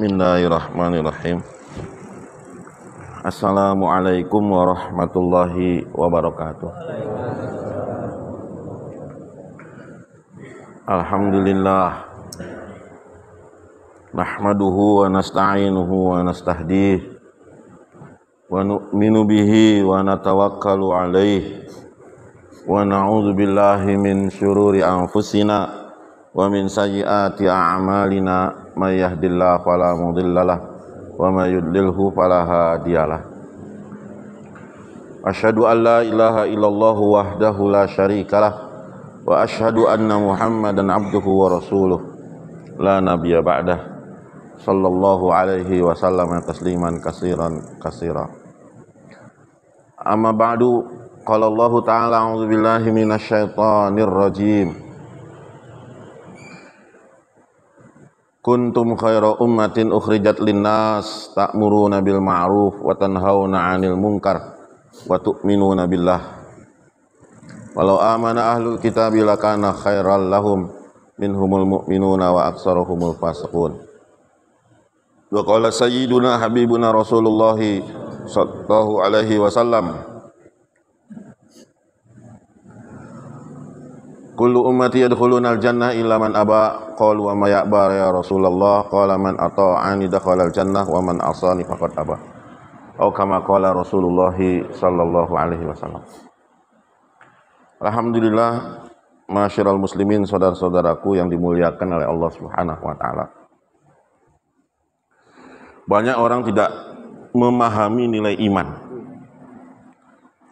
Bismillahirrahmanirrahim. Assalamualaikum warahmatullahi wabarakatuh. Alhamdulillah. Nahmaduhu wa nasta'inuhu wa nastahdih. Wa nu'minu bihi wa natawakkalu alaih. Wa na'udzu billahi min syururi anfusina wa min sayyiati a'malina. May yahdihillahu fala mudhillalah wa may yudlilhu fala hadiyalah. Asyhadu an la ilaha illallah wahdahu la syarikalah wa asyhadu anna Muhammadan abduhu wa rasuluh la nabiyya ba'dah sallallahu alaihi wa sallam tasliman katsiran. Amma ba'du, qala Allah ta'ala a'udzu billahi minasyaitonir rajim. Kuntum khaira ummatin ukhrijat linnas ta'muruna bil ma'ruf wa tanhauna 'anil munkar wa tu'minuna billah. Walau amana ahlul kitabi lakana khairal lahum minhumul mu'minuna wa aktsaruhumul fasiqun. Wa qala sayyiduna habibuna Rasulullah sallallahu alaihi wasallam, kullu ummati yadkhulunal jannah illa man aba. Qalu wa may ya'ba ya Rasulullah? Qala man ata'ani dakhalal jannah wa man asani faqad aba. Atau kama qala Rasulullah sallallahu alaihi wasallam. Alhamdulillah, masyiral muslimin, saudara-saudaraku yang dimuliakan oleh Allah Subhanahu wa taala. Banyak orang tidak memahami nilai iman.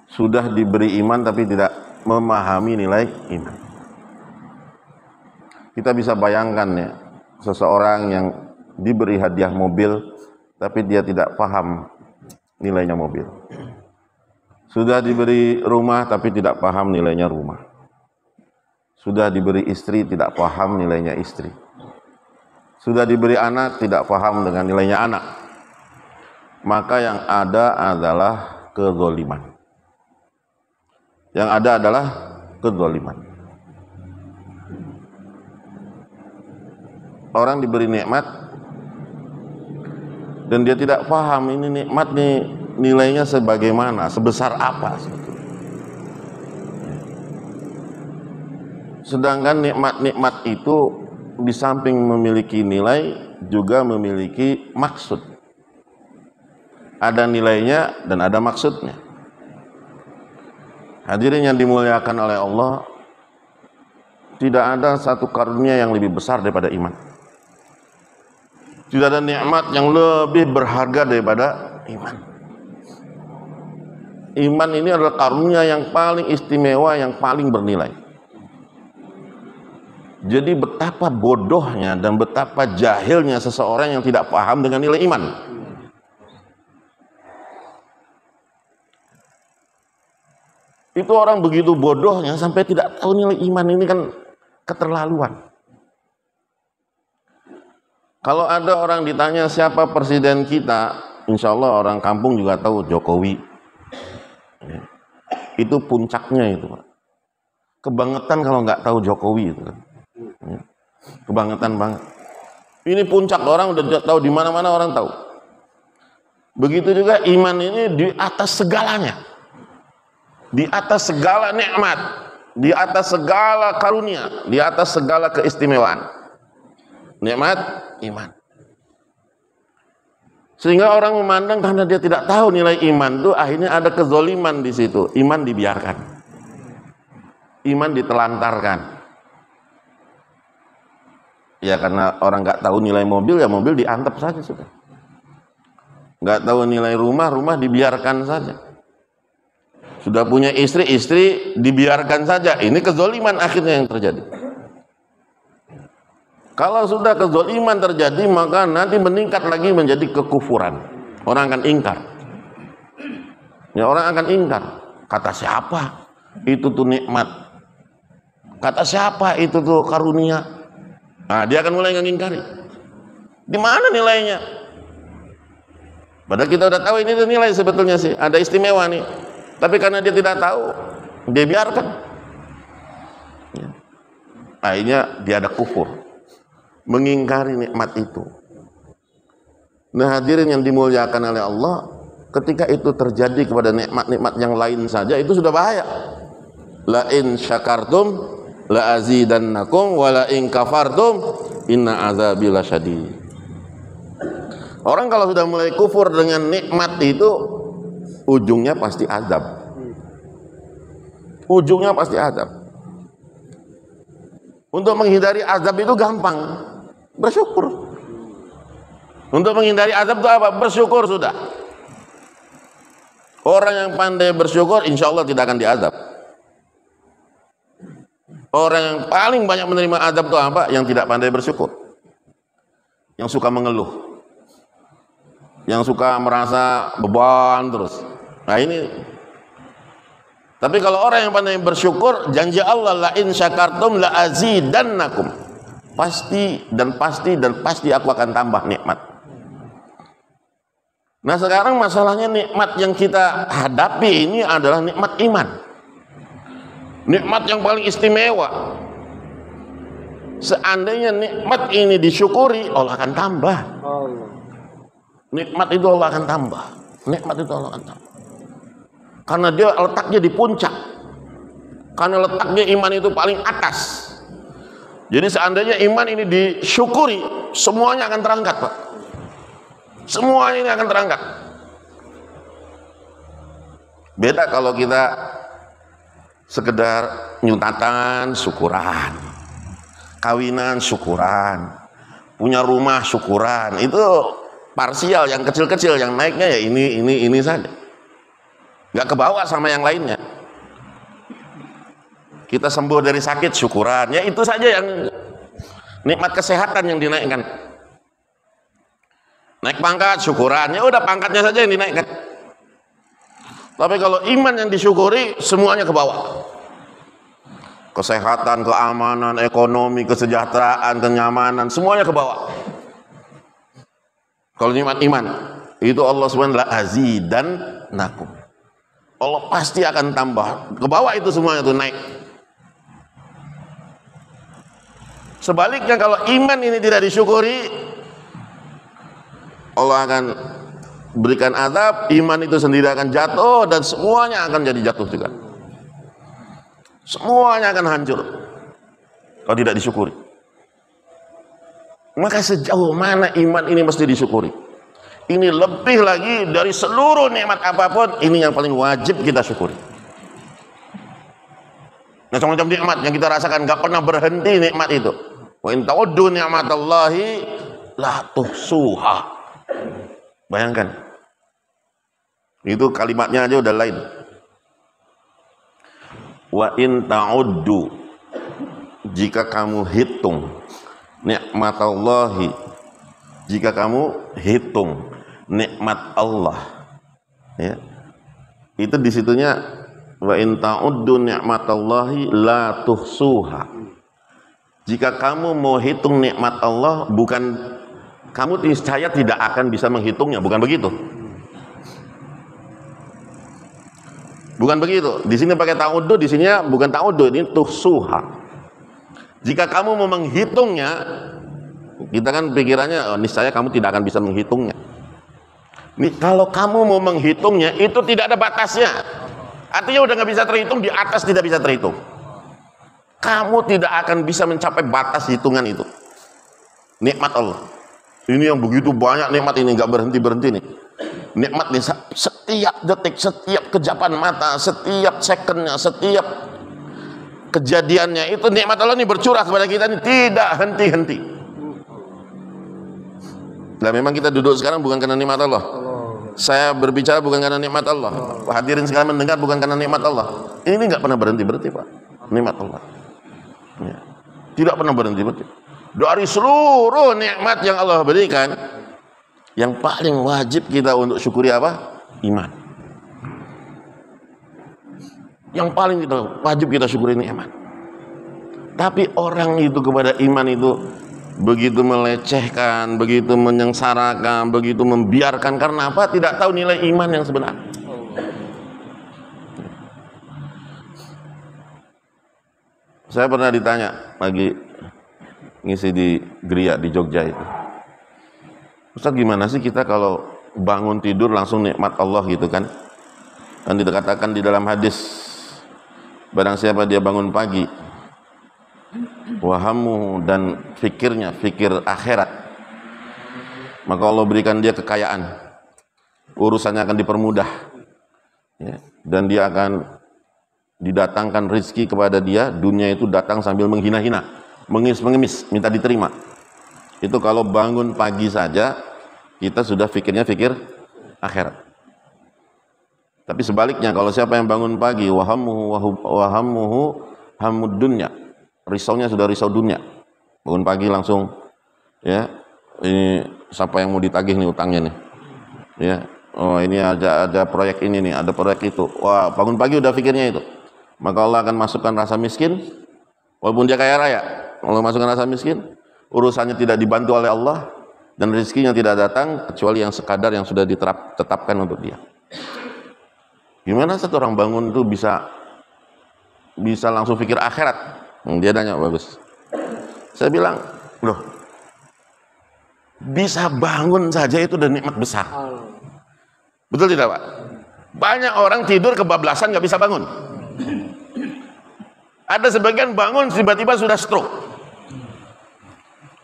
Sudah diberi iman tapi tidak memahami nilai iman. Kita bisa bayangkan ya, seseorang yang diberi hadiah mobil tapi dia tidak paham nilainya mobil. Sudah diberi rumah tapi tidak paham nilainya rumah. Sudah diberi istri tidak paham nilainya istri. Sudah diberi anak tidak paham dengan nilainya anak. Maka yang ada adalah kezaliman. Yang ada adalah kezaliman. Orang diberi nikmat dan dia tidak paham ini nikmat nih nilainya sebagaimana, sebesar apa sebetulnya. Sedangkan nikmat-nikmat itu di samping memiliki nilai juga memiliki maksud. Ada nilainya dan ada maksudnya. Hadirin yang dimuliakan oleh Allah, tidak ada satu karunia yang lebih besar daripada iman. Tidak ada nikmat yang lebih berharga daripada iman. Iman ini adalah karunia yang paling istimewa, yang paling bernilai. Jadi betapa bodohnya dan betapa jahilnya seseorang yang tidak paham dengan nilai iman. Itu orang begitu bodohnya sampai tidak tahu nilai iman. Ini kan keterlaluan. Kalau ada orang ditanya siapa presiden kita, insya Allah orang kampung juga tahu Jokowi. Itu puncaknya itu, Pak. Kebangetan kalau nggak tahu Jokowi itu kan. Kebangetan banget. Ini puncak, orang udah tahu, di mana-mana orang tahu. Begitu juga iman ini di atas segalanya. Di atas segala nikmat, di atas segala karunia, di atas segala keistimewaan. Nikmat iman. Sehingga orang memandang karena dia tidak tahu nilai iman itu, akhirnya ada kezoliman di situ. Iman dibiarkan, iman ditelantarkan. Ya karena orang nggak tahu nilai mobil, ya mobil diantep saja sudah. Nggak tahu nilai rumah, rumah dibiarkan saja. Sudah punya istri, istri dibiarkan saja. Ini kezoliman akhirnya yang terjadi. Kalau sudah kezaliman terjadi, maka nanti meningkat lagi menjadi kekufuran. Orang akan ingkar. Ya, orang akan ingkar. Kata siapa? Itu tuh nikmat. Kata siapa? Itu tuh karunia. Nah, dia akan mulai mengingkari. Di mana nilainya? Padahal kita udah tahu ini tuh nilai sebetulnya sih. Ada istimewa nih. Tapi karena dia tidak tahu, dia biarkan. Ya. Akhirnya dia ada kufur. Mengingkari nikmat itu. Nah hadirin yang dimuliakan oleh Allah, ketika itu terjadi kepada nikmat-nikmat yang lain saja itu sudah bahaya. La in syakartum la azidannakum wa la in kafartum inna azabi lasyadid. Orang kalau sudah mulai kufur dengan nikmat itu ujungnya pasti azab. Ujungnya pasti azab. Untuk menghindari azab itu gampang, bersyukur. Untuk menghindari azab itu apa? Bersyukur sudah. Orang yang pandai bersyukur insya Allah tidak akan diazab. Orang yang paling banyak menerima azab itu apa? Yang tidak pandai bersyukur, yang suka mengeluh, yang suka merasa beban terus. Nah ini. Tapi kalau orang yang pandai bersyukur, janji Allah la in syakartum la azidannakum. Pasti dan pasti dan pasti aku akan tambah nikmat. Nah sekarang masalahnya nikmat yang kita hadapi ini adalah nikmat iman. Nikmat yang paling istimewa. Seandainya nikmat ini disyukuri, Allah akan tambah. Nikmat itu Allah akan tambah. Nikmat itu Allah akan tambah. Karena dia letaknya di puncak. Karena letaknya iman itu paling atas. Jadi seandainya iman ini disyukuri, semuanya akan terangkat, Pak. Semuanya ini akan terangkat. Beda kalau kita sekedar nyutatan syukuran, kawinan syukuran, punya rumah syukuran, itu parsial, yang kecil-kecil, yang naiknya ya ini saja, nggak kebawa sama yang lainnya. Kita sembuh dari sakit syukuran, ya itu saja yang nikmat kesehatan yang dinaikkan. Naik pangkat syukuran, ya udah pangkatnya saja yang dinaikkan. Tapi kalau iman yang disyukuri, semuanya ke bawah. Kesehatan, keamanan, ekonomi, kesejahteraan, kenyamanan, semuanya ke bawah. Kalau nikmat iman, itu Allah SWT azidannakum. Allah pasti akan tambah. Ke bawah itu semuanya tuh naik. Sebaliknya kalau iman ini tidak disyukuri, Allah akan berikan azab, iman itu sendiri akan jatuh dan semuanya akan jadi jatuh juga. Semuanya akan hancur kalau tidak disyukuri. Maka sejauh mana iman ini mesti disyukuri? Ini lebih lagi dari seluruh nikmat apapun, ini yang paling wajib kita syukuri. Macam-macam nikmat yang kita rasakan gak pernah berhenti nikmat itu. Wa in ta'uddu ni'matallahi la tuhsuha. Bayangkan, itu kalimatnya aja udah lain. Wa in ta'uddu, jika kamu hitung nikmatallahi, jika kamu hitung nikmat Allah, ya, itu disitunya wa in ta'uddu ni'matallahi la tuhsuha. Jika kamu mau hitung nikmat Allah, bukan kamu niscaya tidak akan bisa menghitungnya, bukan begitu. Bukan begitu. Di sini pakai ta'uddu, di sini bukan ta'uddu, ini tuhsuha. Jika kamu mau menghitungnya, kita kan pikirannya niscaya kamu tidak akan bisa menghitungnya. Nih, kalau kamu mau menghitungnya, itu tidak ada batasnya. Artinya udah nggak bisa terhitung, di atas tidak bisa terhitung. Kamu tidak akan bisa mencapai batas hitungan itu. Nikmat Allah. Ini yang begitu banyak nikmat ini, nggak berhenti-berhenti nih. Nikmat nih, setiap detik, setiap kejapan mata, setiap secondnya, setiap kejadiannya, itu nikmat Allah ini bercurah kepada kita ini, tidak henti-henti. Nah memang kita duduk sekarang bukan karena nikmat Allah. Saya berbicara bukan karena nikmat Allah. Hadirin sekarang mendengar bukan karena nikmat Allah. Ini nggak pernah berhenti-berhenti, Pak. Nikmat Allah. Ya. Tidak pernah berhenti-berhenti. Dari seluruh nikmat yang Allah berikan, yang paling wajib kita untuk syukuri apa? Iman. Yang paling wajib kita syukuri nikmat. Tapi orang itu kepada iman itu begitu melecehkan, begitu menyengsarakan, begitu membiarkan. Karena apa? Tidak tahu nilai iman yang sebenarnya. Saya pernah ditanya lagi ngisi di Geria di Jogja itu. Ustaz, gimana sih kita kalau bangun tidur langsung nikmat Allah gitu kan? Kan dikatakan di dalam hadis, barang siapa dia bangun pagi, wahamu dan fikirnya, fikir akhirat, maka Allah berikan dia kekayaan, urusannya akan dipermudah, ya, dan dia akan didatangkan rezeki kepada dia, dunia itu datang sambil menghina-hina, mengemis-mengemis, minta diterima. Itu kalau bangun pagi saja, kita sudah fikirnya fikir akhirat. Tapi sebaliknya, kalau siapa yang bangun pagi, wahammuhu hamud dunya, risaunya sudah risau dunia. Bangun pagi langsung, ya, ini siapa yang mau ditagih nih utangnya nih, ya, oh ini ada proyek ini nih, ada proyek itu. Wah, bangun pagi udah pikirnya itu. Maka Allah akan masukkan rasa miskin, walaupun dia kaya raya, Allah masukkan rasa miskin, urusannya tidak dibantu oleh Allah, dan rezekinya tidak datang kecuali yang sekadar yang sudah ditetapkan untuk dia. Gimana satu orang bangun itu bisa langsung pikir akhirat? Dia nanya, bagus. Saya bilang, loh, bisa bangun saja itu udah nikmat besar. Betul tidak, Pak? Banyak orang tidur kebablasan nggak bisa bangun. Ada sebagian bangun tiba-tiba sudah stroke.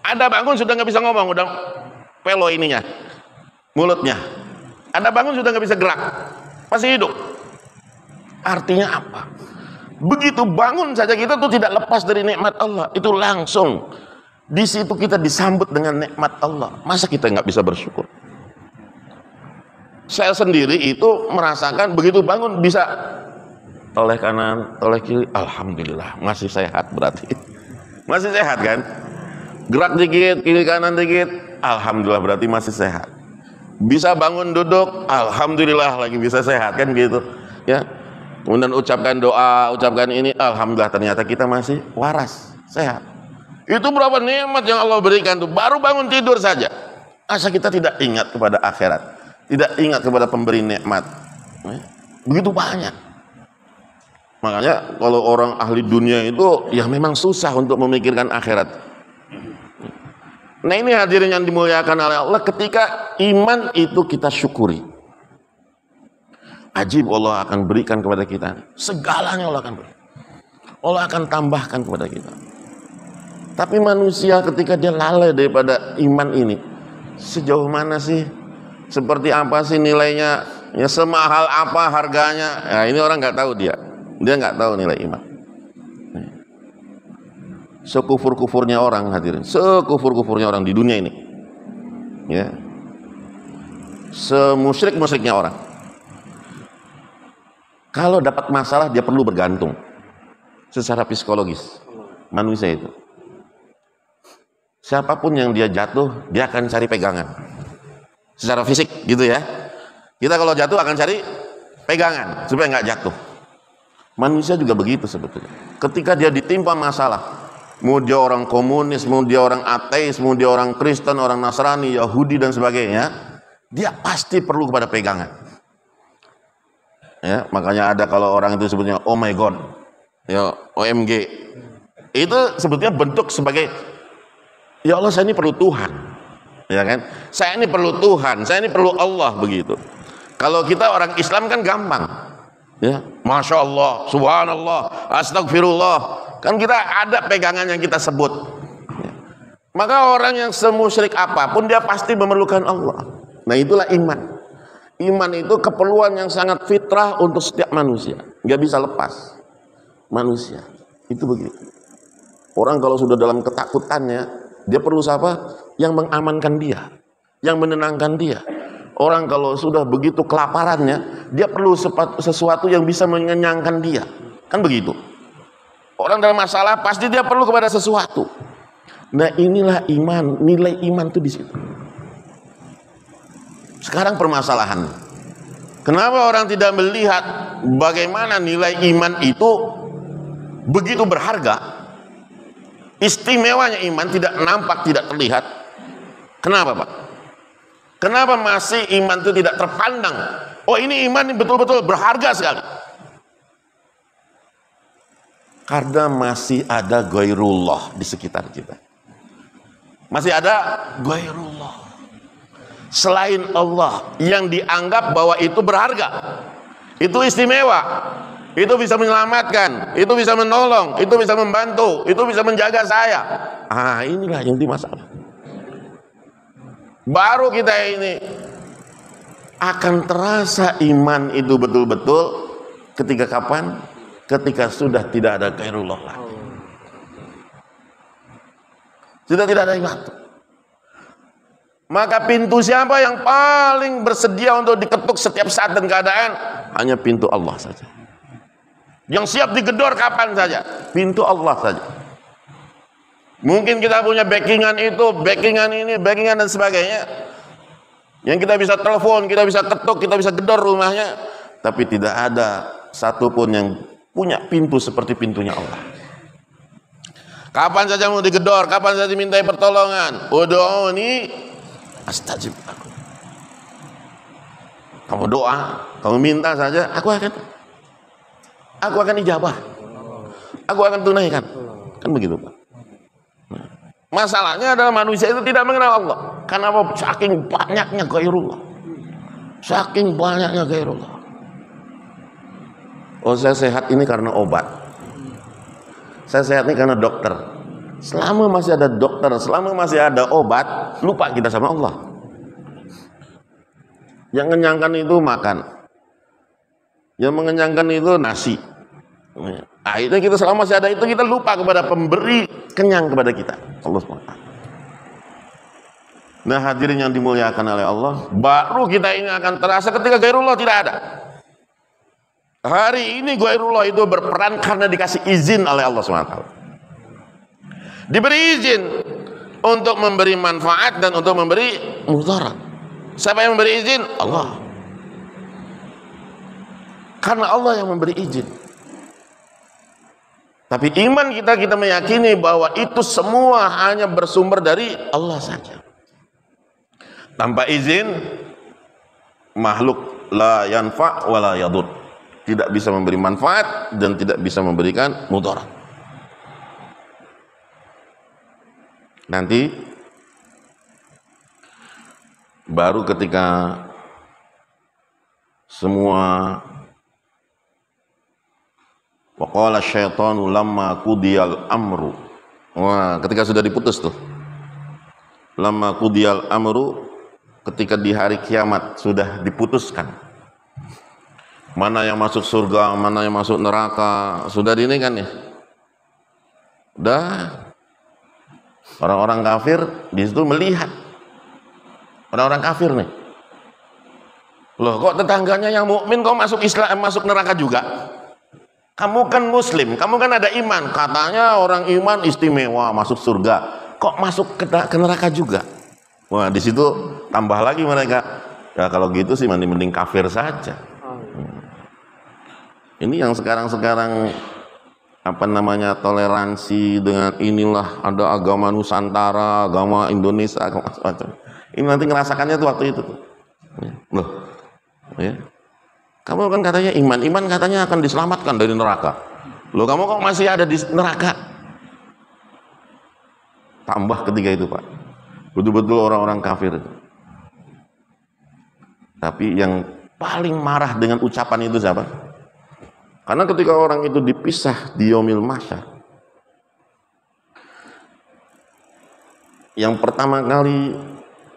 Ada bangun sudah nggak bisa ngomong, udah pelo ininya, mulutnya. Ada bangun sudah nggak bisa gerak, masih hidup. Artinya apa? Begitu bangun saja kita tuh tidak lepas dari nikmat Allah. Itu langsung di situ kita disambut dengan nikmat Allah. Masa kita nggak bisa bersyukur? Saya sendiri itu merasakan begitu bangun bisa toleh kanan, toleh kiri, alhamdulillah masih sehat berarti. Masih sehat kan? Gerak dikit, kiri kanan dikit, alhamdulillah berarti masih sehat. Bisa bangun duduk, alhamdulillah lagi bisa sehat kan gitu. Ya. Kemudian ucapkan doa, ucapkan ini, alhamdulillah ternyata kita masih waras, sehat. Itu berapa nikmat yang Allah berikan tuh, baru bangun tidur saja. Asa kita tidak ingat kepada akhirat, tidak ingat kepada pemberi nikmat. Begitu banyak. Makanya kalau orang ahli dunia itu ya memang susah untuk memikirkan akhirat. Nah ini hadirin yang dimuliakan oleh Allah, ketika iman itu kita syukuri, ajib Allah akan berikan kepada kita segalanya. Allah akan beri, Allah akan tambahkan kepada kita. Tapi manusia ketika dia lalai daripada iman ini, sejauh mana sih, seperti apa sih nilainya, ya semahal apa harganya, ya ini orang nggak tahu, dia nggak tahu nilai iman. Sekufur-kufurnya orang, hadirin, sekufur-kufurnya orang di dunia ini, ya, semusyrik-musyriknya orang, kalau dapat masalah dia perlu bergantung secara psikologis. Manusia itu, siapapun yang dia jatuh, dia akan cari pegangan secara fisik gitu ya. Kita kalau jatuh akan cari pegangan supaya nggak jatuh. Manusia juga begitu sebetulnya. Ketika dia ditimpa masalah, mau dia orang komunis, mau dia orang ateis, mau dia orang Kristen, orang Nasrani, Yahudi dan sebagainya, dia pasti perlu kepada pegangan. Ya, makanya ada kalau orang itu sebutnya oh my god, ya OMG. Itu sebetulnya bentuk sebagai ya Allah, saya ini perlu Tuhan. Ya kan? Saya ini perlu Tuhan, saya ini perlu Allah, begitu. Kalau kita orang Islam kan gampang. Ya, Masya Allah, Subhanallah, Astagfirullah. Kan kita ada pegangan yang kita sebut. Ya. Maka orang yang semusyrik apapun dia pasti memerlukan Allah. Nah itulah iman. Iman itu keperluan yang sangat fitrah untuk setiap manusia. Nggak bisa lepas. Manusia itu begitu. Orang kalau sudah dalam ketakutannya, dia perlu siapa? Yang mengamankan dia, yang menenangkan dia. Orang kalau sudah begitu kelaparannya, dia perlu sesuatu yang bisa mengenyangkan dia. Kan begitu. Orang dalam masalah pasti dia perlu kepada sesuatu. Nah inilah iman, nilai iman itu di situ. Sekarang permasalahan, kenapa orang tidak melihat bagaimana nilai iman itu begitu berharga? Istimewanya iman tidak nampak, tidak terlihat. Kenapa, Pak? Kenapa masih iman itu tidak terpandang? Oh ini iman ini betul-betul berharga sekali. Karena masih ada ghairullah di sekitar kita. Masih ada ghairullah. selain Allah yang dianggap bahwa itu berharga, itu istimewa, itu bisa menyelamatkan, itu bisa menolong, itu bisa membantu, itu bisa menjaga saya. Inilah yang dimasalah. Baru kita ini akan terasa iman itu betul-betul ketika kapan? Ketika sudah tidak ada ghairullah lagi. Sudah tidak ada iman. Maka pintu siapa yang paling bersedia untuk diketuk setiap saat dan keadaan? Hanya pintu Allah saja. Yang siap digedor kapan saja? Pintu Allah saja. Mungkin kita punya backingan itu, backingan ini, backingan dan sebagainya, yang kita bisa telepon, kita bisa ketuk, kita bisa gedor rumahnya, tapi tidak ada satupun yang punya pintu seperti pintunya Allah. Kapan saja mau digedor, kapan saja dimintai pertolongan, ud'uni astajib lakum. Kamu doa, kamu minta saja, aku akan ijabah, aku akan tunaikan. Kan begitu, Pak. Masalahnya adalah manusia itu tidak mengenal Allah. Karena saking banyaknya ghairullah. Saking banyaknya ghairullah. Oh, saya sehat ini karena obat. Saya sehat ini karena dokter. Selama masih ada dokter, selama masih ada obat, lupa kita sama Allah. Yang mengenyangkan itu makan. Yang mengenyangkan itu nasi. Akhirnya kita selama masih ada itu, kita lupa kepada pemberi kenyang kepada kita, Allah SWT. Nah, hadirin yang dimuliakan oleh Allah, baru kita ini akan terasa ketika ghairullah tidak ada. Hari ini ghairullah itu berperan karena dikasih izin oleh Allah SWT. Diberi izin untuk memberi manfaat dan untuk memberi mudarat. Siapa yang memberi izin? Allah. Karena Allah yang memberi izin. Tapi iman kita meyakini bahwa itu semua hanya bersumber dari Allah saja. Tanpa izin, makhluk la yanfa' wa la yadur. Tidak bisa memberi manfaat dan tidak bisa memberikan mudarat. Nanti baru ketika semua wa qala syaitanu lamma qudiyal amru. Wah, ketika sudah diputus tuh. Lamma qudiyal amru, ketika di hari kiamat sudah diputuskan. Mana yang masuk surga, mana yang masuk neraka, sudah ini kan ya. Udah. Orang-orang kafir di situ melihat. Orang-orang kafir nih. Loh, kok tetangganya yang mukmin kok masuk Islam, masuk neraka juga? Kamu kan muslim, kamu kan ada iman. Katanya orang iman istimewa masuk surga. Kok masuk ke neraka juga? Wah, di situ tambah lagi mereka. Ya kalau gitu sih mending kafir saja. Ini yang sekarang apa namanya, toleransi dengan inilah ada agama Nusantara, agama Indonesia, agama macam-macam. Ini nanti ngerasakannya tuh waktu itu tuh. Loh. Ya. Kamu kan katanya iman katanya akan diselamatkan dari neraka. Loh, kamu kok masih ada di neraka? Tambah ketiga itu, Pak. Betul-betul orang-orang kafir itu. Tapi yang paling marah dengan ucapan itu siapa? Karena ketika orang itu dipisah di yaumil mahsyar, yang pertama kali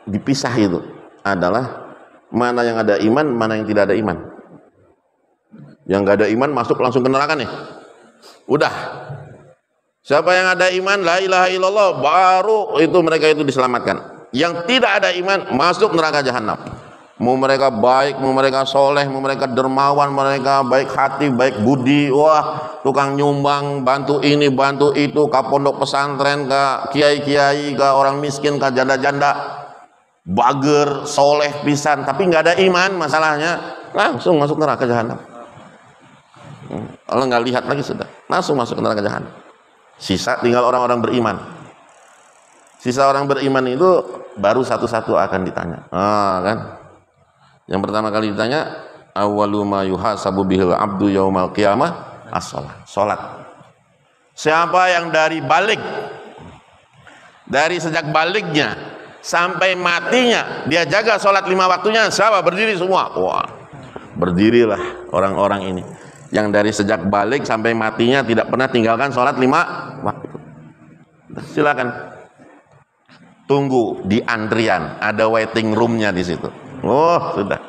dipisah itu adalah mana yang ada iman, mana yang tidak ada iman. Yang gak ada iman masuk langsung ke neraka nih. Udah. Siapa yang ada iman, la ilaha illallah, baru itu mereka itu diselamatkan. Yang tidak ada iman masuk neraka jahanam. Mau mereka baik, mau mereka soleh, mau mereka dermawan, mereka baik hati, baik budi, wah tukang nyumbang, bantu ini, bantu itu, ke pondok pesantren, ke kiai-kiai, ke orang miskin, ke janda-janda, bager, soleh pisan, tapi nggak ada iman, masalahnya langsung masuk neraka jahanam. Allah nggak lihat lagi, sudah langsung masuk ke neraka jahanam. Sisa tinggal orang-orang beriman. Sisa orang beriman itu baru satu-satu akan ditanya. Kan? Yang pertama kali ditanya, awwalu ma yuhasabu bihil abdu yaumal qiyamah as-shalah. Salat. Siapa yang dari balik, dari sejak baliknya sampai matinya dia jaga sholat 5 waktunya. Siapa? Berdiri semua. Wah, berdirilah orang-orang ini yang dari sejak balik sampai matinya tidak pernah tinggalkan sholat 5 waktu. Silakan tunggu di antrian, ada waiting roomnya di situ. Oh, sudah.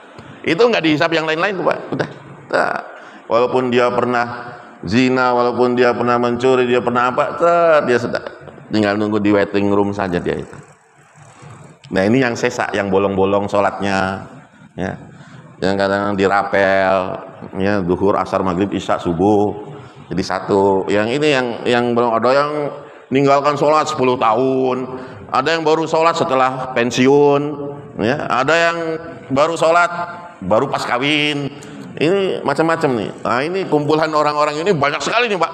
Itu nggak dihisap yang lain-lain tuh, Pak. Udah. Nah, walaupun dia pernah zina, walaupun dia pernah mencuri, dia pernah apa, dia sudah tinggal nunggu di waiting room saja dia itu. Nah, ini yang sesa, yang bolong-bolong sholatnya, ya, yang kadang dirapel, ya, duhur, asar, maghrib, isya, subuh, jadi satu. Yang ini yang belum ada, yang ninggalkan sholat 10 tahun, ada yang baru sholat setelah pensiun, ya, ada yang baru sholat baru pas kawin. Ini macam-macam nih. Nah, ini kumpulan orang-orang ini banyak sekali nih, Pak.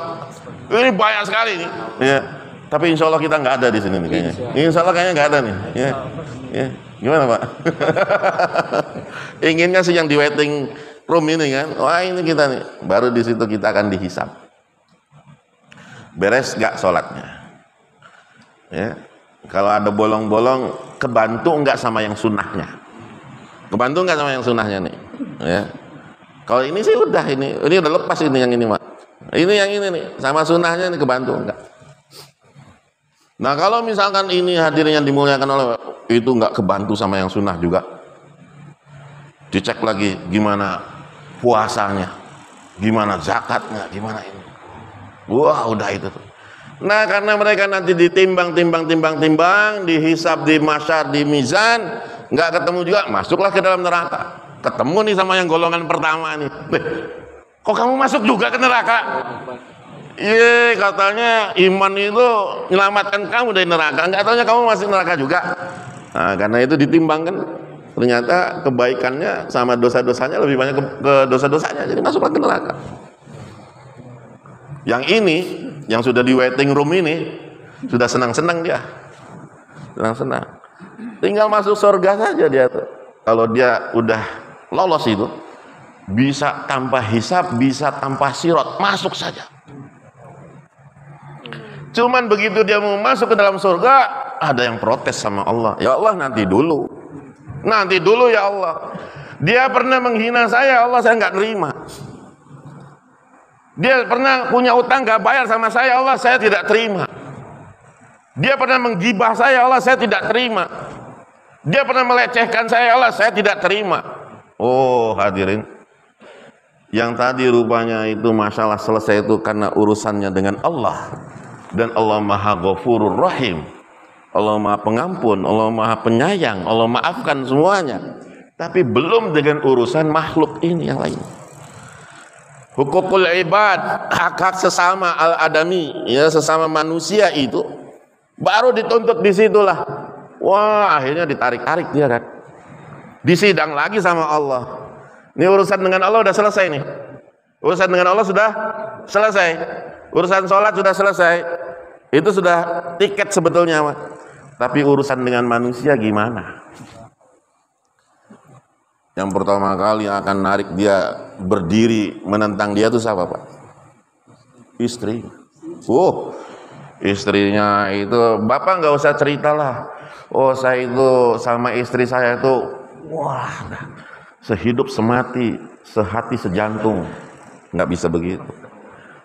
Ini banyak sekali nih. Ya. Tapi insya Allah kita nggak ada di sini nih kayaknya. Insya Allah kayaknya nggak ada nih. Ya. Ya. Gimana, Pak? Inginnya sih yang di waiting room ini kan. Wah, ini kita nih. Baru di situ kita akan dihisap. Beres nggak sholatnya? Ya. Kalau ada bolong-bolong, kebantu nggak sama yang sunnahnya? Kebantu nggak sama yang sunnahnya nih? Ya. Kalau ini sih udah, ini udah lepas ini yang ini, Mak. Ini yang ini nih, sama sunnahnya ini kebantu enggak? Nah, kalau misalkan ini hadirin yang dimuliakan oleh itu enggak kebantu sama yang sunnah juga, dicek lagi gimana puasanya, gimana zakatnya, gimana ini. Wah, udah itu tuh. Nah, karena mereka nanti ditimbang, dihisab di masyar, di mizan, enggak ketemu juga, masuklah ke dalam neraka. Ketemu nih sama yang golongan pertama nih. Kok kamu masuk juga ke neraka? Iya, katanya iman itu menyelamatkan kamu dari neraka. Enggak taunya kamu masuk neraka juga. Nah, karena itu ditimbangkan, ternyata kebaikannya sama dosa-dosanya lebih banyak ke dosa-dosanya, jadi masuklah ke neraka. Yang ini, yang sudah di waiting room ini, sudah senang-senang dia. Senang-senang. Tinggal masuk surga saja dia tuh. Kalau dia udah lolos itu, bisa tanpa hisab, bisa tanpa sirot, masuk saja. Cuman begitu dia mau masuk ke dalam surga, ada yang protes sama Allah. Ya Allah, nanti dulu ya Allah. Dia pernah menghina saya, Allah, saya nggak terima. Dia pernah punya utang nggak bayar sama saya, Allah, saya tidak terima. Dia pernah menggibah saya, Allah, saya tidak terima. Dia pernah melecehkan saya, Allah, saya tidak terima. Oh, hadirin, yang tadi rupanya itu masalah selesai itu karena urusannya dengan Allah, dan Allah Maha Ghafurur Rahim, Allah Maha Pengampun, Allah Maha Penyayang, Allah maafkan semuanya. Tapi belum dengan urusan makhluk ini yang lain. Hukukul ibad, hak-hak sesama al-adami, ya, sesama manusia itu baru dituntut di situlah. Wah, akhirnya ditarik-tarik dia kan. Disidang lagi sama Allah. Ini urusan dengan Allah sudah selesai nih. Urusan dengan Allah sudah selesai. Urusan sholat sudah selesai. Itu sudah tiket sebetulnya, Mas. Tapi urusan dengan manusia gimana? Yang pertama kali akan narik dia berdiri menentang dia itu siapa, Pak? Istri. Istrinya itu, Bapak nggak usah ceritalah. Oh, saya itu sama istri saya itu, wah, sehidup semati, sehati sejantung. Nggak bisa begitu.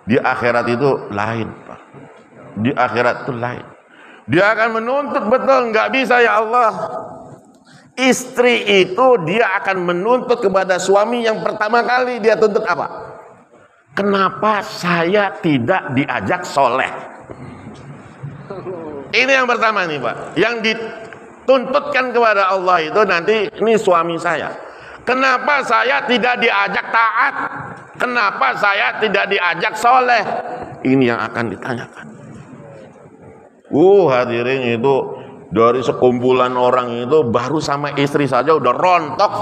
Di akhirat itu lain, Pak. Di akhirat itu lain. Dia akan menuntut betul, nggak bisa ya Allah. Istri itu dia akan menuntut kepada suami yang pertama kali dia tuntut apa? Kenapa saya tidak diajak soleh? Ini yang pertama nih, Pak. Yang dituntutkan kepada Allah itu nanti, ini suami saya. Kenapa saya tidak diajak taat? Kenapa saya tidak diajak soleh? Ini yang akan ditanyakan. Hadirin, itu dari sekumpulan orang itu baru sama istri saja udah rontok.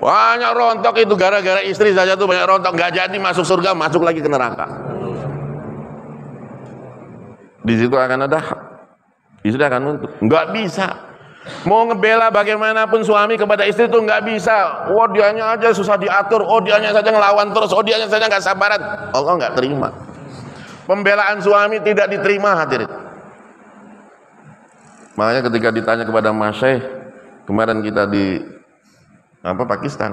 Banyak rontok itu gara-gara istri saja tuh banyak rontok. Nggak jadi masuk surga, masuk lagi ke neraka. Di situ akan ada istri akan nuntut. Nggak bisa. Mau ngebela bagaimanapun suami kepada istri itu nggak bisa. Dianya aja susah diatur. Dianya saja ngelawan terus. Dianya saja nggak sabaran. Allah nggak terima. Pembelaan suami tidak diterima, hadirin. Makanya ketika ditanya kepada Mas Syekh, kemarin kita di Pakistan,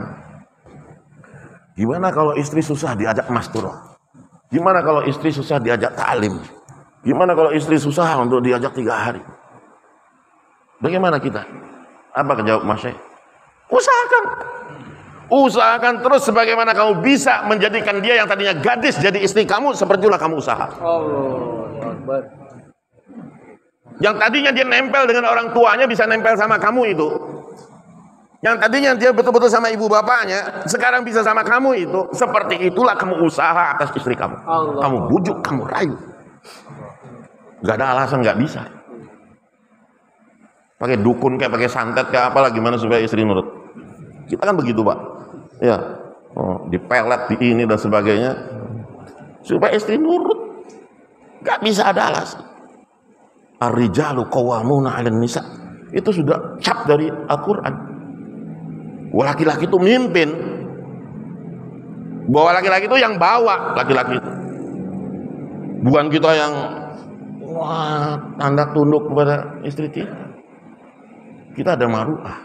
gimana kalau istri susah diajak masturah? Gimana kalau istri susah diajak taklim? Gimana kalau istri susah untuk diajak 3 hari? Bagaimana kita? Apa jawab Mas Syekh? Usahakan terus sebagaimana kamu bisa menjadikan dia yang tadinya gadis jadi istri kamu, sepertilah kamu usaha. Allahu Akbar. Yang tadinya dia nempel dengan orang tuanya bisa nempel sama kamu itu. Yang tadinya dia betul-betul sama ibu bapaknya, sekarang bisa sama kamu itu. Seperti itulah kamu usaha atas istri kamu. Allah. Kamu bujuk, kamu rayu. Gak ada alasan gak bisa. Pakai dukun kayak pakai santet kayak apalah, gimana supaya istri nurut. Kita kan begitu, Pak. Ya, dipelet di ini dan sebagainya supaya istri nurut. Gak bisa ada alasan. Ar-rijalu qawwamuna 'alan nisa. Itu sudah cap dari Al-Qur'an. Laki-laki itu mimpin. Bahwa laki-laki itu yang bawa laki-laki itu. Bukan kita yang tanda tunduk kepada istri kita. Kita ada maruah.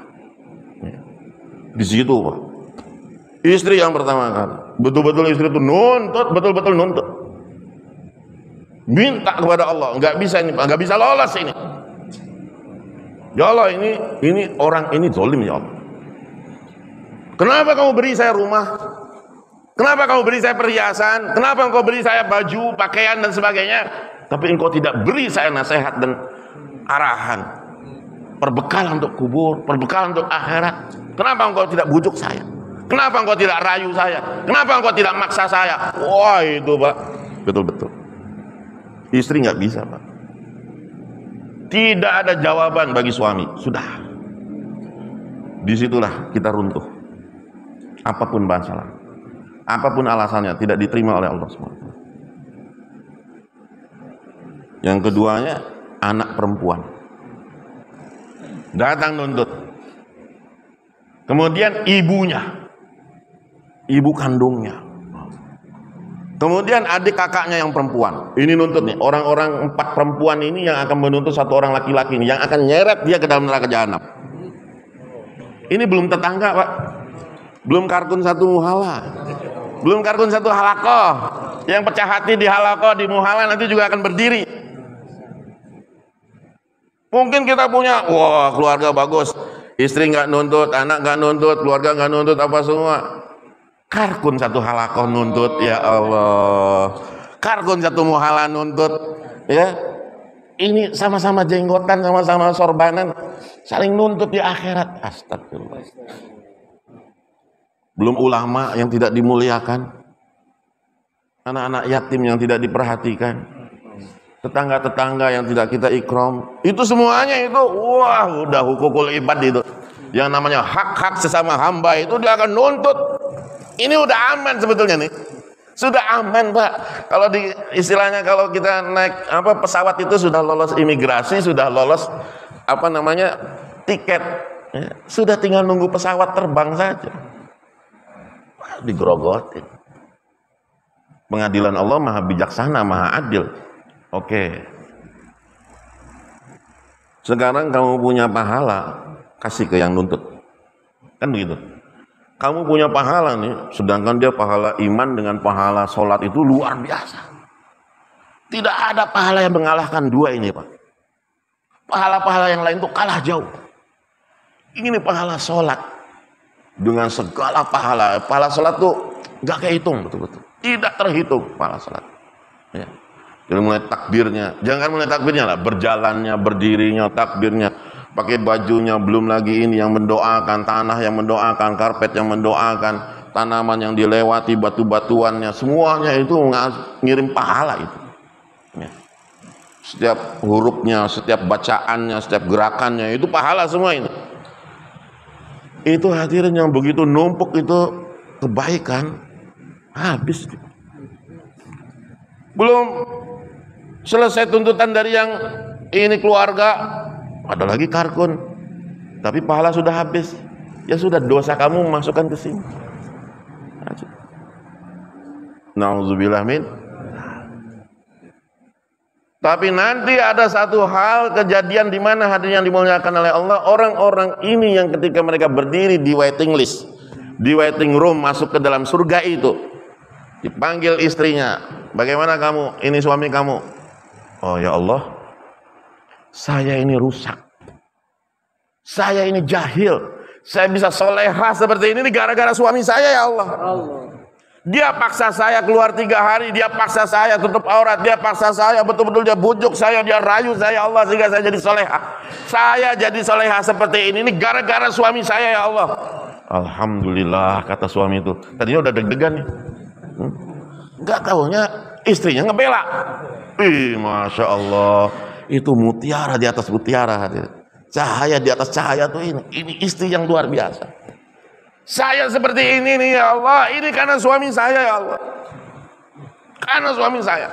Di situ, Pak. Istri yang pertama kali, betul-betul istri itu nuntut, betul-betul nuntut. Minta kepada Allah, nggak bisa ini, nggak bisa lolos ini. Ya Allah, ini orang ini zalim ya Allah. Kenapa kamu beri saya rumah? Kenapa kamu beri saya perhiasan? Kenapa engkau beri saya baju, pakaian dan sebagainya? Tapi engkau tidak beri saya nasihat dan arahan, perbekalan untuk kubur, perbekalan untuk akhirat. Kenapa engkau tidak bujuk saya? Kenapa engkau tidak rayu saya? Kenapa engkau tidak maksa saya? Wah itu, Pak, betul-betul. Istri nggak bisa, Pak. Tidak ada jawaban bagi suami. Sudah. Disitulah kita runtuh. Apapun masalah, apapun alasannya, tidak diterima oleh Allah SWT. Yang keduanya, anak perempuan datang nuntut. Kemudian ibunya, ibu kandungnya, kemudian adik kakaknya yang perempuan ini nuntut nih. Orang-orang 4 perempuan ini yang akan menuntut 1 orang laki-laki ini, yang akan nyeret dia ke dalam neraka jahanam. Ini belum tetangga, Pak. Belum kartun 1 muhala, belum kartun 1 halakoh. Yang pecah hati di halakoh, di muhala nanti juga akan berdiri. Mungkin kita punya, wah keluarga bagus, istri nggak nuntut, anak nggak nuntut, keluarga nggak nuntut, apa semua. Karkun 1 halakoh nuntut, ya Allah. Karkun 1 muhala nuntut, ya. Ini sama-sama jenggotan, sama-sama sorbanan, saling nuntut di akhirat. Astagfirullah. Belum ulama yang tidak dimuliakan, anak-anak yatim yang tidak diperhatikan, tetangga-tetangga yang tidak kita ikram. Itu semuanya itu, wah udah hukukul ibad itu. Yang namanya hak-hak sesama hamba itu dia akan nuntut. Ini udah aman sebetulnya nih. Sudah aman, Pak. Kalau di istilahnya kalau kita naik pesawat itu sudah lolos imigrasi, sudah lolos tiket. Ya, sudah tinggal nunggu pesawat terbang saja. Wah, digerogotin. Pengadilan Allah maha bijaksana, maha adil. Oke. Sekarang kamu punya pahala, kasih ke yang nuntut. Kan begitu. Kamu punya pahala nih, sedangkan dia pahala iman dengan pahala sholat itu luar biasa. Tidak ada pahala yang mengalahkan 2 ini, Pak. Pahala-pahala yang lain itu kalah jauh. Ini pahala sholat. Dengan segala pahala. Pahala sholat tuh gak kehitung betul-betul. Tidak terhitung pahala sholat. Ya. Jadi mulai takbirnya, jangan mulai takbirnya lah, berjalannya, berdirinya, takbirnya, pakai bajunya, belum lagi ini yang mendoakan, tanah yang mendoakan, karpet yang mendoakan, tanaman yang dilewati, batu-batuannya, semuanya itu ngirim pahala itu. Ya. Setiap hurufnya, setiap bacaannya, setiap gerakannya itu pahala semua itu. Itu hadirin yang begitu numpuk itu kebaikan habis. Belum selesai tuntutan dari yang ini keluarga, ada lagi karkun, tapi pahala sudah habis. Ya sudah, dosa kamu masukkan ke sini. Nauzubillah min. Tapi nanti ada satu hal kejadian di mana hadirin yang dimuliakan oleh Allah, orang-orang ini yang ketika mereka berdiri di waiting list, di waiting room masuk ke dalam surga itu, dipanggil istrinya, bagaimana kamu? Ini suami kamu. Oh ya Allah, saya ini rusak, saya ini jahil, saya bisa soleha seperti ini gara-gara suami saya ya Allah. Dia paksa saya keluar 3 hari, dia paksa saya tutup aurat, dia paksa saya betul-betul, dia bujuk saya, dia rayu saya ya Allah sehingga saya jadi soleha. Saya jadi soleha seperti ini gara-gara suami saya ya Allah. Alhamdulillah, kata suami itu. Tadinya udah deg-degan nih. Enggak tahunya istrinya ngebela. Masya Allah, itu mutiara di atas mutiara, cahaya di atas cahaya tuh ini istri yang luar biasa. Saya seperti ini nih ya Allah, ini karena suami saya ya Allah. Karena suami saya.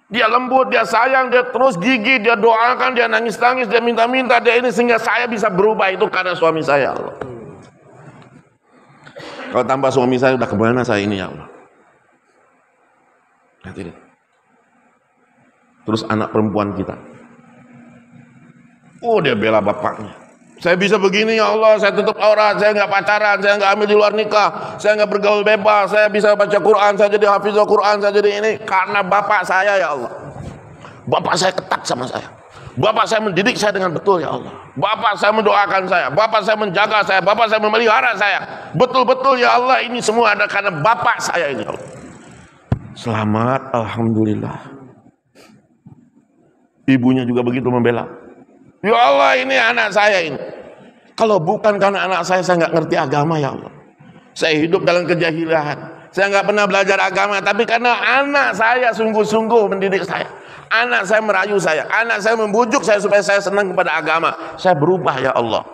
Dia lembut, dia sayang, dia terus gigih, dia doakan, dia nangis-nangis, dia minta-minta, dia ini sehingga saya bisa berubah, itu karena suami saya ya Allah. Kalau tanpa suami saya udah kemana saya ini ya Allah. Lihat ini. Terus anak perempuan kita. Oh, dia bela bapaknya. Saya bisa begini ya Allah, saya tutup aurat, saya nggak pacaran, saya nggak ambil di luar nikah, saya nggak bergaul bebas, saya bisa baca Quran, saya jadi hafizul Quran, saya jadi ini karena bapak saya ya Allah. Bapak saya ketat sama saya. Bapak saya mendidik saya dengan betul ya Allah. Bapak saya mendoakan saya, bapak saya menjaga saya, bapak saya memelihara saya. Betul-betul ya Allah, ini semua ada karena bapak saya ini ya Allah. Selamat, alhamdulillah. Ibunya juga begitu membela. Ya Allah, ini anak saya ini. Kalau bukan karena anak saya nggak ngerti agama ya Allah. Saya hidup dalam kejahilan. Saya nggak pernah belajar agama. Tapi karena anak saya sungguh-sungguh mendidik saya. Anak saya merayu saya. Anak saya membujuk saya supaya saya senang kepada agama. Saya berubah ya Allah.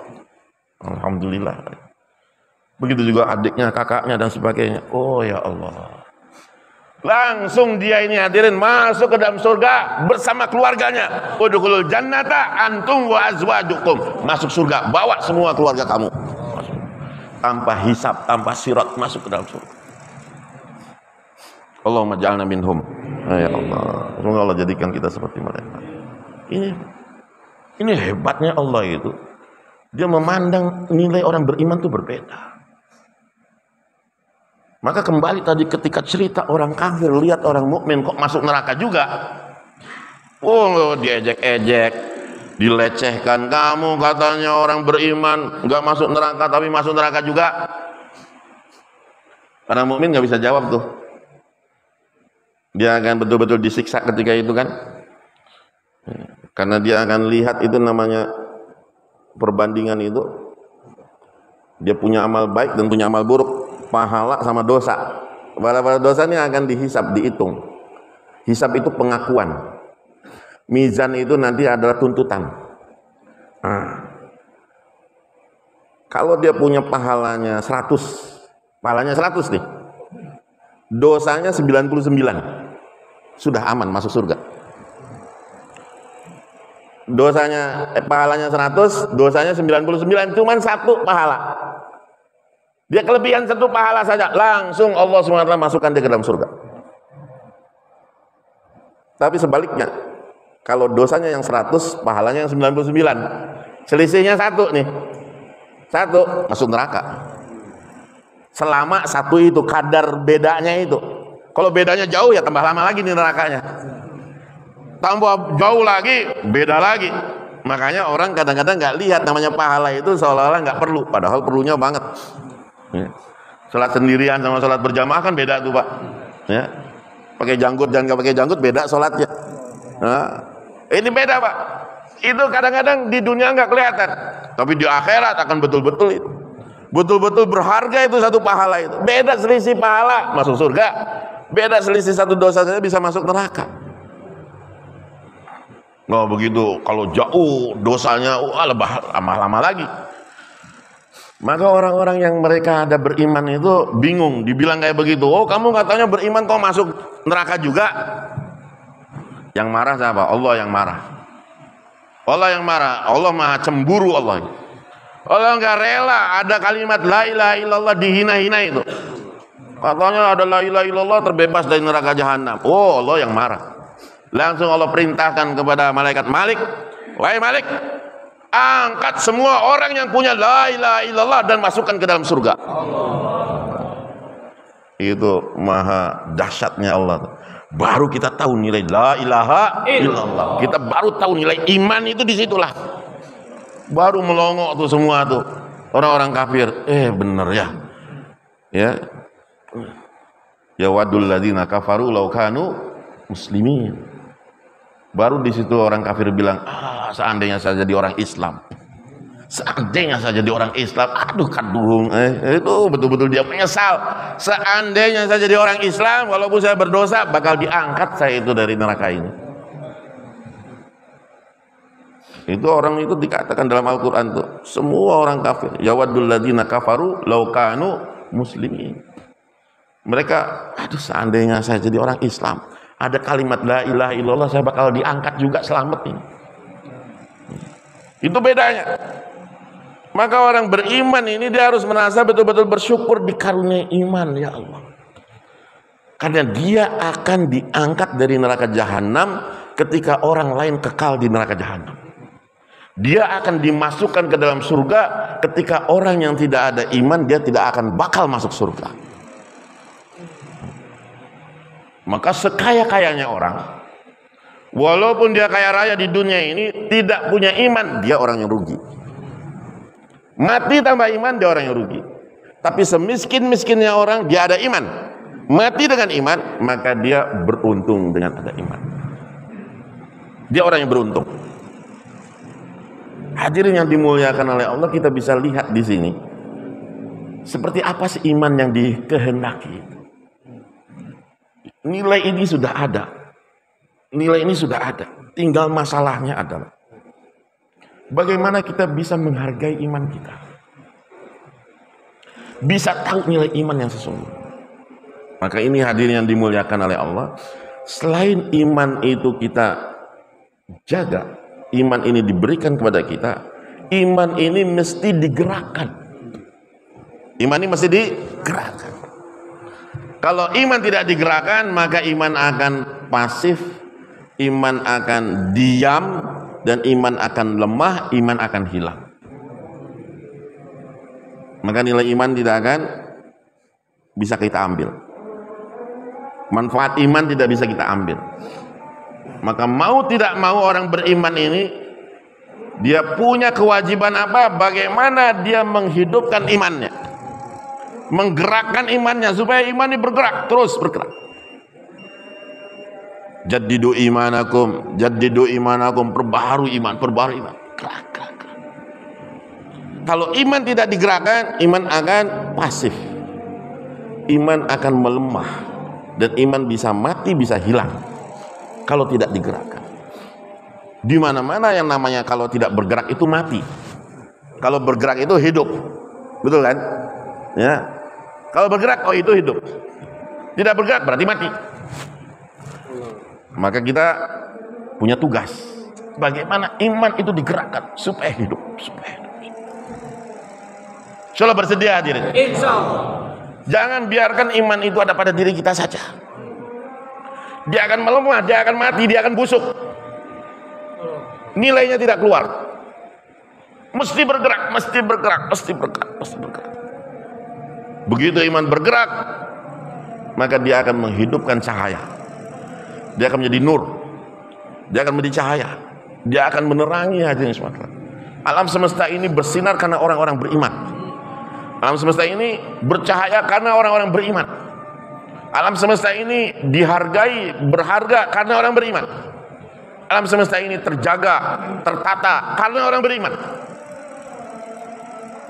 Alhamdulillah. Begitu juga adiknya, kakaknya dan sebagainya. Oh ya Allah. Langsung dia ini hadirin masuk ke dalam surga bersama keluarganya. Udkhulul jannata antum wa azwajukum. Masuk surga, bawa semua keluarga kamu. Tanpa hisab, tanpa sirat masuk ke dalam surga. Allahumma ja'alna minhum. Ya Allah, semoga Allah jadikan kita seperti mereka. Ini hebatnya Allah itu. Dia memandang nilai orang beriman itu berbeda. Maka kembali tadi ketika cerita orang kafir lihat orang mukmin kok masuk neraka juga. Oh, diejek-ejek, dilecehkan. Kamu katanya orang beriman nggak masuk neraka tapi masuk neraka juga. Orang mukmin nggak bisa jawab tuh. Dia akan betul-betul disiksa ketika itu kan. Karena dia akan lihat itu namanya perbandingan itu. Dia punya amal baik dan punya amal buruk. Pahala sama dosa. Pada dosa ini akan dihisab, dihitung. Hisab itu pengakuan. Mizan itu nanti adalah tuntutan. Kalau dia punya pahalanya 100, pahalanya 100 nih. Dosanya 99. Sudah aman masuk surga. Pahalanya 100, dosanya 99, cuman 1 pahala. Dia kelebihan 1 pahala saja, langsung Allah SWT masukkan dia ke dalam surga. Tapi sebaliknya, kalau dosanya yang 100, pahalanya yang 99, selisihnya 1 nih. 1 masuk neraka. Selama 1 itu, kadar bedanya itu. Kalau bedanya jauh ya tambah lama lagi nih nerakanya. Tambah jauh lagi, beda lagi. Makanya orang kadang-kadang nggak lihat namanya pahala itu seolah-olah nggak perlu, padahal perlunya banget. Ya. Salat sendirian sama salat berjamaah kan beda tuh Pak. Ya. Pakai janggut dan nggak pakai janggut beda salatnya. Nah, ini beda Pak. Itu kadang-kadang di dunia nggak kelihatan, tapi di akhirat akan betul-betul itu. Betul-betul berharga itu 1 pahala itu. Beda selisih pahala masuk surga. Beda selisih 1 dosa saja bisa masuk neraka. Nah begitu, kalau jauh dosanya lebih lama-lama lagi. Maka orang-orang yang mereka ada beriman itu bingung, dibilang kayak begitu. Oh kamu katanya beriman kok masuk neraka juga? Yang marah siapa? Allah yang marah. Allah yang marah. Allah maha cemburu Allah. Allah nggak rela ada kalimat la ilaha illallah dihina-hina itu. Katanya ada la ilaha illallah terbebas dari neraka jahanam. Oh Allah yang marah. Langsung Allah perintahkan kepada malaikat Malik, wahai Malik, angkat semua orang yang punya la ilaha illallah dan masukkan ke dalam surga. Itu maha dahsyatnya Allah. Baru kita tahu nilai la ilaha illallah. Kita baru tahu nilai iman itu disitulah. Baru melongok tuh semua tuh orang-orang kafir. Bener ya. Ya. Ya wadul ladzina kafaru law kanu muslimin. Baru di situ orang kafir bilang, seandainya saya jadi orang Islam. Seandainya saya jadi orang Islam, aduh kadung. Itu betul-betul dia menyesal. Seandainya saya jadi orang Islam, walaupun saya berdosa, bakal diangkat saya itu dari neraka ini. Itu orang itu dikatakan dalam Al-Quran tuh, semua orang kafir. Ya wadul ladzina kafaru law kanu muslimin. Mereka, aduh seandainya saya jadi orang Islam, ada kalimat la ilaha illallah, saya bakal diangkat juga, selamat ini. Itu bedanya. Maka orang beriman ini dia harus merasa betul-betul bersyukur dikaruniai iman, ya Allah. Karena dia akan diangkat dari neraka jahanam ketika orang lain kekal di neraka jahanam. Dia akan dimasukkan ke dalam surga ketika orang yang tidak ada iman, dia tidak akan bakal masuk surga. Maka sekaya-kayanya orang, walaupun dia kaya raya di dunia ini, tidak punya iman, dia orang yang rugi. Mati tambah iman, dia orang yang rugi. Tapi semiskin-miskinnya orang, dia ada iman. Mati dengan iman, maka dia beruntung dengan ada iman. Dia orang yang beruntung. Hadirin yang dimuliakan oleh Allah, kita bisa lihat di sini seperti apa sih iman yang dikehendaki. Nilai ini sudah ada. Nilai ini sudah ada. Tinggal masalahnya adalah bagaimana kita bisa menghargai iman kita. Bisa tahu nilai iman yang sesungguhnya. Maka ini hadirin yang dimuliakan oleh Allah. Selain iman itu kita jaga, iman ini diberikan kepada kita, iman ini mesti digerakkan. Iman ini mesti digerakkan. Kalau iman tidak digerakkan, maka iman akan pasif, iman akan diam, dan iman akan lemah, iman akan hilang. Maka nilai iman tidak akan bisa kita ambil. Manfaat iman tidak bisa kita ambil. Maka mau tidak mau orang beriman ini, dia punya kewajiban apa? Bagaimana dia menghidupkan imannya, menggerakkan imannya supaya iman ini bergerak, terus bergerak. Jaddidu imanakum, perbaharui iman, gerak. Kalau iman tidak digerakkan, iman akan pasif, iman akan melemah, dan iman bisa mati, bisa hilang kalau tidak digerakkan. Di mana-mana yang namanya kalau tidak bergerak itu mati, kalau bergerak itu hidup, betul kan? Ya. Kalau bergerak, oh itu hidup. Tidak bergerak berarti mati. Maka kita punya tugas. Bagaimana iman itu digerakkan supaya hidup, Insyaallah bersedia hadirin. Insyaallah. Jangan biarkan iman itu ada pada diri kita saja. Dia akan melemah, dia akan mati, dia akan busuk. Nilainya tidak keluar. Mesti bergerak. Begitu iman bergerak, maka dia akan menghidupkan cahaya. Dia akan menjadi nur. Dia akan menjadi cahaya. Dia akan menerangi hadirin sekalian. Alam semesta ini bersinar karena orang-orang beriman. Alam semesta ini bercahaya karena orang-orang beriman. Alam semesta ini dihargai, berharga karena orang beriman. Alam semesta ini terjaga, tertata karena orang beriman.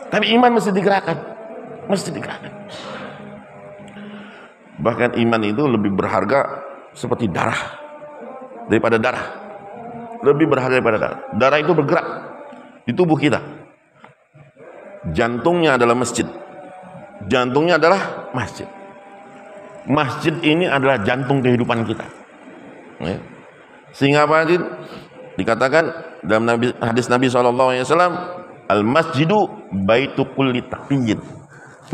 Tapi iman mesti digerakkan. Bahkan iman itu lebih berharga seperti darah daripada darah. Lebih berharga daripada darah. Darah itu bergerak di tubuh kita. Jantungnya adalah masjid. Masjid ini adalah jantung kehidupan kita. Sehingga apa? Dikatakan dalam hadis Nabi SAW, al-masjidu baitu kulli taqiyyin.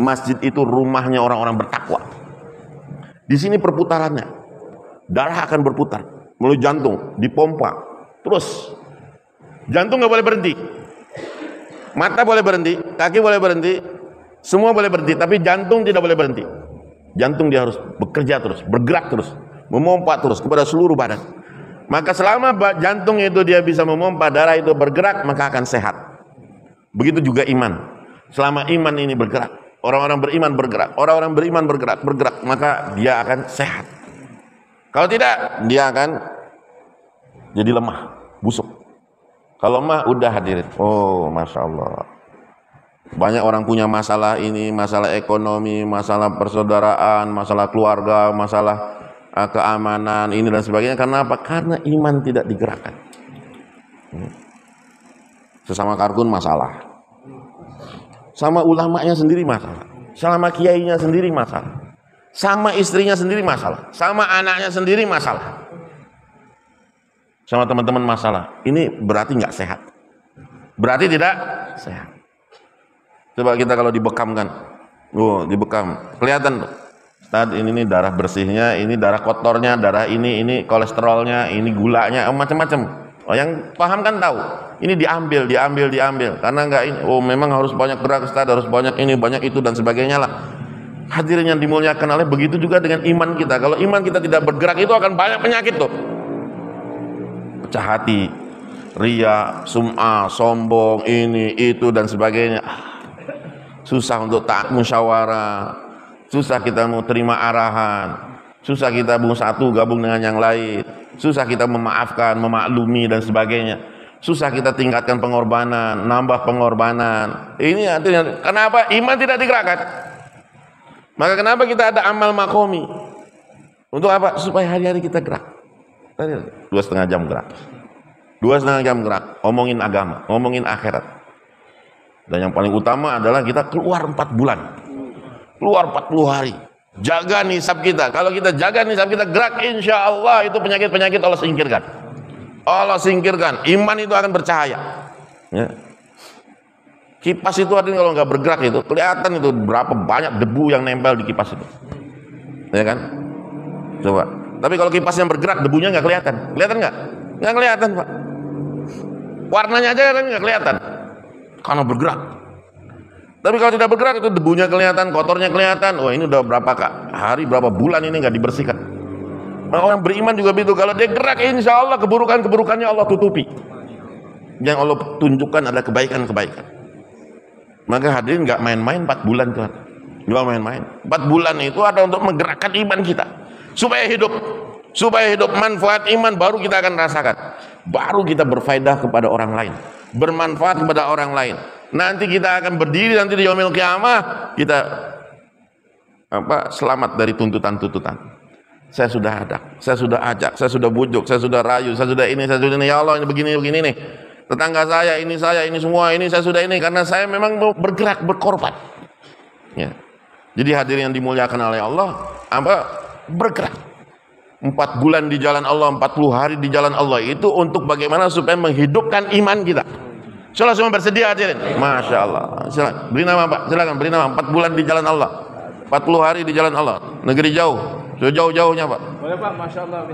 Masjid itu rumahnya orang-orang bertakwa. Di sini perputarannya. Darah akan berputar. melalui jantung, dipompa terus. Jantung nggak boleh berhenti, mata boleh berhenti, kaki boleh berhenti, semua boleh berhenti, tapi jantung tidak boleh berhenti. Jantung dia harus bekerja terus, bergerak terus, memompa terus kepada seluruh badan. Maka selama jantung itu dia bisa memompa, darah itu bergerak, maka akan sehat. Begitu juga iman. Selama iman ini bergerak, orang-orang beriman bergerak, orang-orang beriman bergerak, maka dia akan sehat. Kalau tidak, dia akan jadi lemah, busuk. Kalau lemah, udah hadirin. Oh, Masya Allah. Banyak orang punya masalah ini, masalah ekonomi, masalah persaudaraan, masalah keluarga, masalah keamanan, ini dan sebagainya. Karena apa? Karena iman tidak digerakkan. Sesama karbon masalah. Sama ulamanya sendiri masalah, sama kiainya sendiri masalah, sama istrinya sendiri masalah, sama anaknya sendiri masalah, sama teman-teman masalah. Ini berarti nggak sehat, berarti tidak sehat. Coba kita kalau dibekamkan, dibekam, kelihatan tuh. Ustaz, ini darah bersihnya, ini darah kotornya, darah ini kolesterolnya, ini gulanya, macam-macam. Oh, yang paham kan tahu. Ini diambil. Karena enggak ini, memang harus banyak gerak, Ustaz, harus banyak ini, banyak itu dan sebagainya lah. Hadirin yang dimuliakan oleh, begitu juga dengan iman kita. Kalau iman kita tidak bergerak, itu akan banyak penyakit tuh. Pecah hati, ria, sum'ah, sombong, ini, itu dan sebagainya. Susah untuk taat musyawarah, susah kita mau terima arahan, susah kita mau satu gabung dengan yang lain, susah kita memaafkan, memaklumi dan sebagainya, susah kita tingkatkan pengorbanan, nambah pengorbanan. Ini artinya kenapa iman tidak digerakkan? Maka kenapa kita ada amal makomi? Untuk apa? Supaya hari-hari kita gerak. 2,5 jam gerak, 2,5 jam gerak, ngomongin agama, ngomongin akhirat. Dan yang paling utama adalah kita keluar 4 bulan, keluar 40 hari. Jaga nisab kita. Kalau kita jaga nisab kita gerak, insya Allah itu penyakit-penyakit Allah singkirkan. Allah singkirkan. Iman itu akan bercahaya. Ya. Kipas itu artinya kalau nggak bergerak itu kelihatan itu berapa banyak debu yang nempel di kipas itu. Ya kan? Coba. Tapi kalau kipas yang bergerak, debunya nggak kelihatan. Kelihatan nggak? Nggak kelihatan, Pak. Warnanya aja kan nggak kelihatan. Karena bergerak. Tapi kalau tidak bergerak itu debunya kelihatan, kotornya kelihatan. Wah, ini udah berapa hari, berapa bulan ini nggak dibersihkan. Nah, orang beriman juga begitu. Kalau dia gerak, insya Allah keburukannya Allah tutupi. Yang Allah tunjukkan adalah kebaikan-kebaikan. Maka hadirin nggak main-main 4 bulan Tuhan. Nggak main-main. 4 bulan itu ada untuk menggerakkan iman kita supaya hidup manfaat iman baru kita akan rasakan. Baru kita berfaedah kepada orang lain, bermanfaat kepada orang lain. Nanti kita akan berdiri nanti di yaumil qiyamah, kita selamat dari tuntutan-tuntutan. Saya sudah ada, saya sudah ajak, saya sudah bujuk, saya sudah rayu, saya sudah ini, ya Allah ini begini nih. Tetangga saya, ini semua ini saya sudah ini, karena saya memang bergerak, berkorban. Ya. Jadi hadirin yang dimuliakan oleh Allah, bergerak. 4 bulan di jalan Allah, 40 hari di jalan Allah itu untuk bagaimana supaya menghidupkan iman kita. Insyaallah semua bersedia hadirin. Masya Allah. Silakan. Beri nama Pak. Silakan beri nama. 4 bulan di jalan Allah. 40 hari di jalan Allah. Negeri jauh. Sejauh-jauhnya Pak. Boleh Pak. Masya Allah.